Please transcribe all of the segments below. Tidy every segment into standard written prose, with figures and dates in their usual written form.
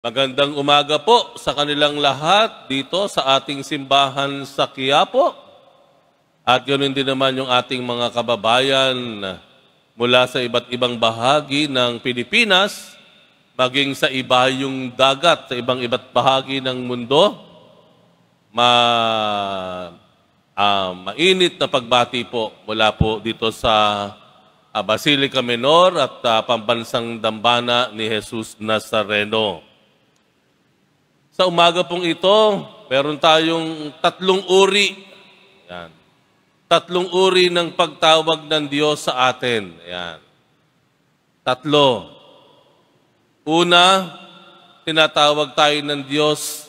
Magandang umaga po sa kanilang lahat dito sa ating simbahan sa Quiapo. At ganoon din naman yung ating mga kababayan mula sa iba't ibang bahagi ng Pilipinas, maging sa ibayong dagat, sa iba't bahagi ng mundo. Mainit na pagbati po mula po dito sa Basilica Menor at Pambansang Dambana ni Jesus Nazareno. Sa umaga pong ito, meron tayong tatlong uri. Ayan. Tatlong uri ng pagtawag ng Diyos sa atin. Ayan. Tatlo. Una, tinatawag tayo ng Diyos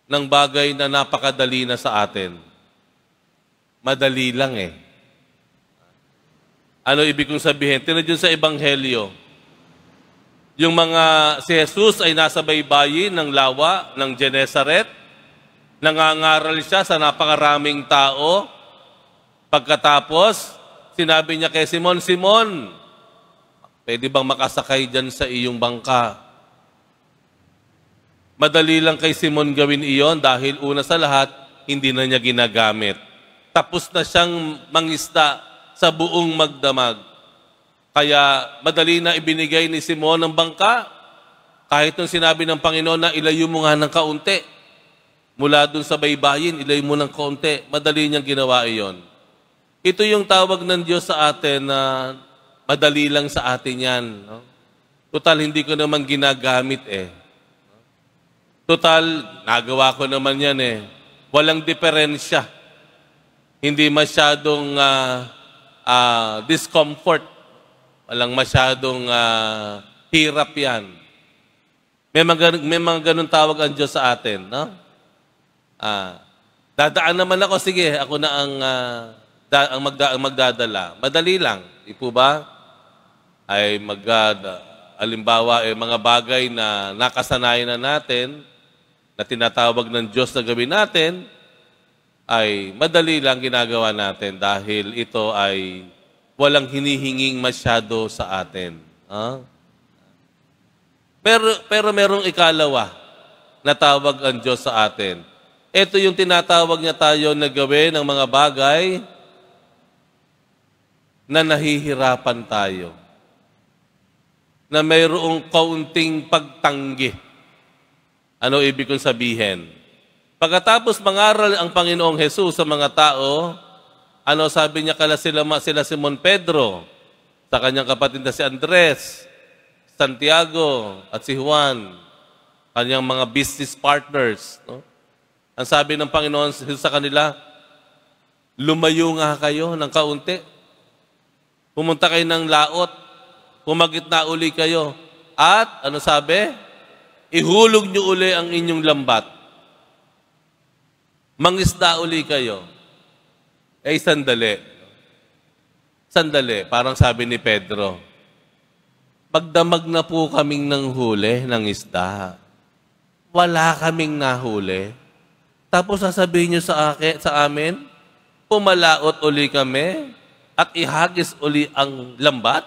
ng bagay na napakadali na sa atin. Madali lang eh. Ano ibig kong sabihin? Tingnan dyan sa Ebanghelyo. Yung si Jesus ay nasa baybayin ng lawa ng Genesaret. Nangangaral siya sa napakaraming tao. Pagkatapos, sinabi niya kay Simon, Simon, pwede bang makasakay dyan sa iyong bangka? Madali lang kay Simon gawin iyon dahil una sa lahat, hindi na niya ginagamit. Tapos na siyang mangisda sa buong magdamag. Kaya madali na ibinigay ni Simon ang bangka. Kahit nung sinabi ng Panginoon na ilayo mo nga ng kaunti. Mula dun sa baybayin, ilayo mo ng kaunti. Madali niyang ginawa iyon. Ito yung tawag ng Diyos sa atin na madali lang sa atin yan. No? Total, hindi ko naman ginagamit eh. Total, nagawa ko naman yan eh. Walang diferensya. Hindi masyadong discomfort. Walang masyadong hirap yan. May mga ganun tawag ang Diyos sa atin. No? Dadaan naman ako, sige, ako na ang magdadala. Madali lang. Di po ba? Ay halimbawa, mga bagay na nakasanayan na natin, na tinatawag ng Diyos na gawin natin, ay madali lang ginagawa natin dahil ito ay walang hinihinging masyado sa atin. Pero merong ikalawa na tawag ang Diyos sa atin. Ito yung tinatawag niya tayo na gawin ng mga bagay na nahihirapan tayo. Na mayroong kaunting pagtanggi. Ano ibig kong sabihin? Pagkatapos mangaral ang Panginoong Jesus sa mga tao, ano sabi niya sila Simon Pedro, sa kanyang kapatid na si Andres, Santiago at si Juan, kanyang mga business partners. No? Ang sabi ng Panginoon sa kanila, lumayo nga kayo ng kaunti. Pumunta kayo ng laot. Pumagitna uli kayo. At, ano sabi? Ihulog niyo uli ang inyong lambat. Mangisda uli kayo. Sandali. Sandali, parang sabi ni Pedro, magdamag na po kaming ng huli ng isda. Wala kaming nahuli. Tapos sasabihin niyo sa amin, pumalaot uli kami at ihagis uli ang lambat.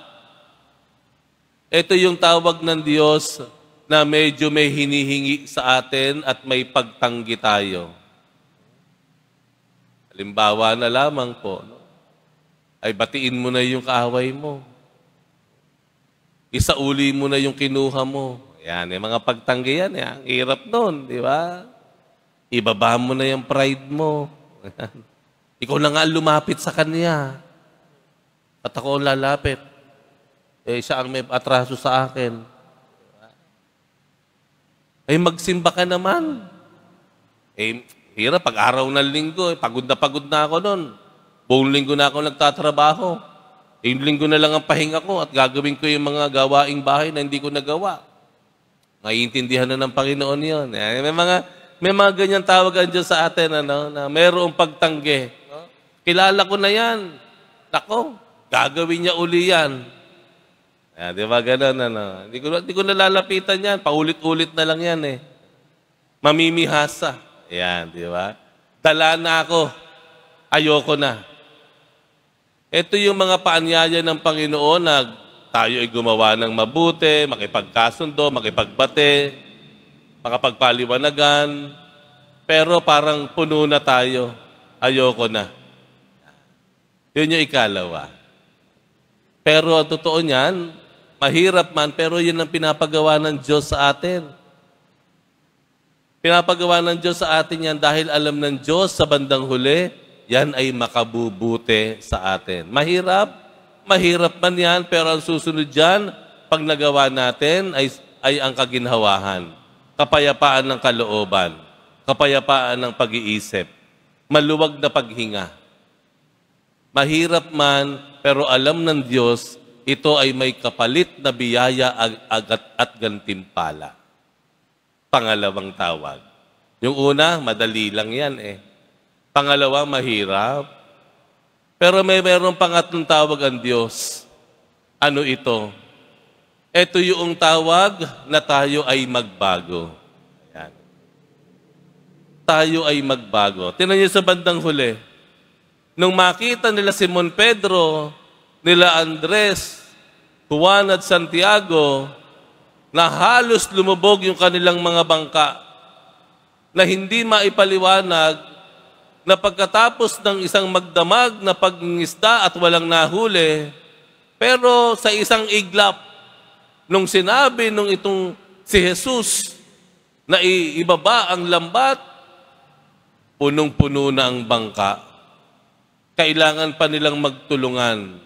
Ito yung tawag ng Diyos na medyo may hinihingi sa atin at may pagtanggi tayo. Halimbawa na lamang po, no? Ay batiin mo na yung kaaway mo. Isauli mo na yung kinuha mo. Yan, yung mga pagtanggi yan. Ang hirap nun, di ba? Ibaba mo na yung pride mo. Ikaw na nga lumapit sa kanya. At ako ang lalapit. Siya ang may atraso sa akin. Ay magsimba ka naman. Hirap, pag araw ng linggo, pagod na ako nun. Buong linggo na ako nagtatrabaho. Yung linggo na lang ang pahinga ko at gagawin ko yung mga gawaing bahay na hindi ko nagawa. Naiintindihan na ng Panginoon yun. May mga ganyan tawag ang Diyos sa atin, na mayroong pagtanggi. No? Kilala ko na yan. Nako, gagawin niya uli yan. Di ba ganun? Hindi ko nalalapitan yan. Paulit-ulit na lang yan eh. Mamimihasa. Ayan, di ba? Dala na ako. Ayoko na. Ito yung mga paanyaya ng Panginoon na tayo ay gumawa ng mabuti, makipagkasundo, makipagbate, makapagpaliwanagan, pero parang puno na tayo. Ayoko na. Yun yung ikalawa. Pero ang totoo niyan, mahirap man, pero yun ang pinapagawa ng Diyos sa atin. Pinapagawa ng Diyos sa atin yan dahil alam ng Diyos sa bandang huli, yan ay makabubuti sa atin. Mahirap? Mahirap man yan, pero ang susunod dyan, pag nagawa natin, ay ang kaginhawahan. Kapayapaan ng kalooban. Kapayapaan ng pag-iisip. Maluwag na paghinga. Mahirap man, pero alam ng Diyos, ito ay may kapalit na biyaya at gantimpala. Pangalawang tawag. Yung una, madali lang yan eh. Pangalawa, mahirap. Pero mayroong pangatlong tawag ang Diyos. Ano ito? Ito yung tawag na tayo ay magbago. Ayan. Tayo ay magbago. Tingnan niyo sa bandang huli. Nung makita nila Simon Pedro, nila Andres, Juan at Santiago, na halos lumubog yung kanilang mga bangka, na hindi maipaliwanag na pagkatapos ng isang magdamag na pagngisda at walang nahuli, pero sa isang iglap, nung sinabi nung itong si Jesus na ibaba ang lambat, punong-puno na ang bangka. Kailangan pa nilang magtulungan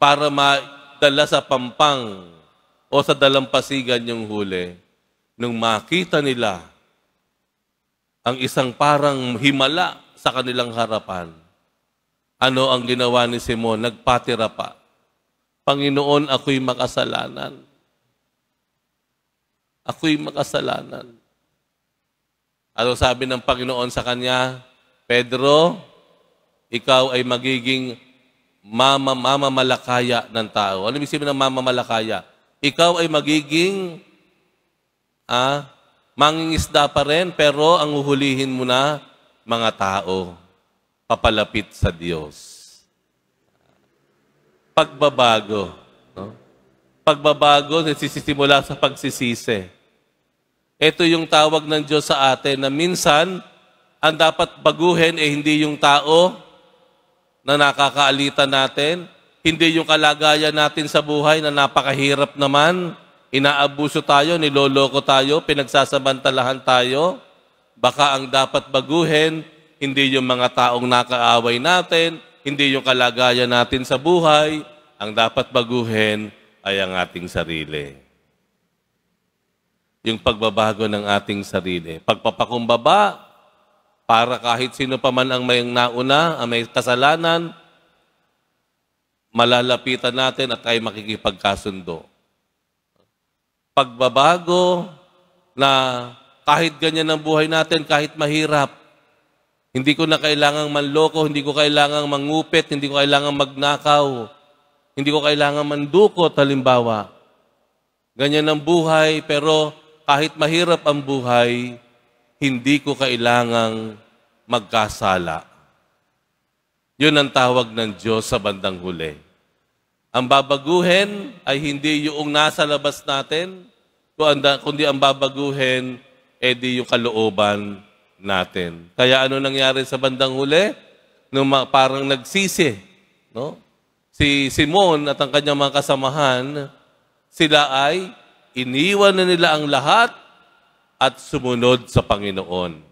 para madala sa pampang o sa dalampasigan yung huli. Nung makita nila ang isang parang himala sa kanilang harapan, ano ang ginawa ni Simon? Nagpatira pa. Panginoon, ako'y makasalanan. Ako'y makasalanan. Ano sabi ng Panginoon sa kanya? Pedro, ikaw ay magiging mamamalakaya ng tao. Ano ibig sabihin ng mamamalakaya? Ikaw ay magiging mangingisda pa rin, pero ang uhulihin mo na mga tao papalapit sa Diyos. Pagbabago. No? Pagbabago, nagsisimula sa pagsisisi. Ito yung tawag ng Diyos sa atin na minsan, ang dapat baguhin hindi yung tao na nakakaalitan natin, hindi yung kalagayan natin sa buhay na napakahirap naman, inaabuso tayo, niloloko tayo, pinagsasamantalahan tayo. Baka ang dapat baguhin, hindi yung mga taong nakaaway natin, hindi yung kalagayan natin sa buhay, ang dapat baguhin ay ang ating sarili. Yung pagbabago ng ating sarili. Pagpapakumbaba, para kahit sino pa man ang may nauna, ang may kasalanan, malalapitan natin at tayo makikipagkasundo. Pagbabago na kahit ganyan ang buhay natin, kahit mahirap, hindi ko na kailangang manloko, hindi ko kailangang mangupit, hindi ko kailangang magnakaw, hindi ko kailangang mandukot, halimbawa. Ganyan ang buhay, pero kahit mahirap ang buhay, hindi ko kailangang magkasala. Yun ang tawag ng Diyos sa bandang huli. Ang babaguhin ay hindi yung nasa labas natin, kundi ang babaguhin ay di yung kalooban natin. Kaya ano nangyari sa bandang huli? Nung parang nagsisi, no? Si Simon at ang kanyang mga kasamahan, sila ay iniwan na nila ang lahat at sumunod sa Panginoon.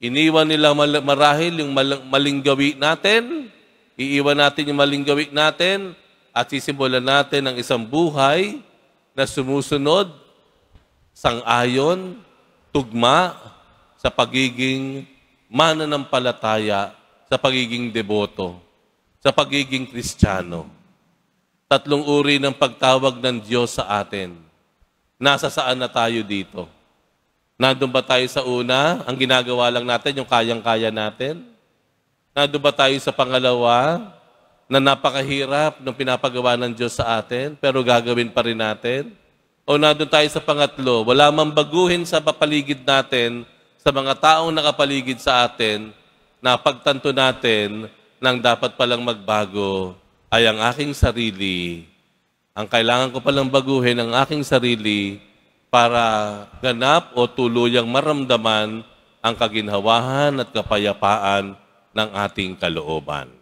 Iniwan nila marahil yung maling gawi natin, iiwan natin yung maling gawi natin, at sisimulan natin ang isang buhay na sumusunod, sang-ayon, tugma, sa pagiging mananampalataya, sa pagiging deboto, sa pagiging Kristiyano. Tatlong uri ng pagtawag ng Diyos sa atin. Nasa saan na tayo dito? Nandun ba tayo sa una? Ang ginagawa lang natin, yung kayang-kaya natin? Nandun ba tayo sa pangalawa, na napakahirap ng pinapagawa ng Diyos sa atin, pero gagawin pa rin natin? O nandun tayo sa pangatlo, wala mang baguhin sa papaligid natin, sa mga taong nakapaligid sa atin, na pagtanto natin nang dapat palang magbago ay ang aking sarili Ang kailangan ko palang baguhin ang aking sarili para ganap o tuluyang maramdaman ang kaginhawahan at kapayapaan ng ating kalooban.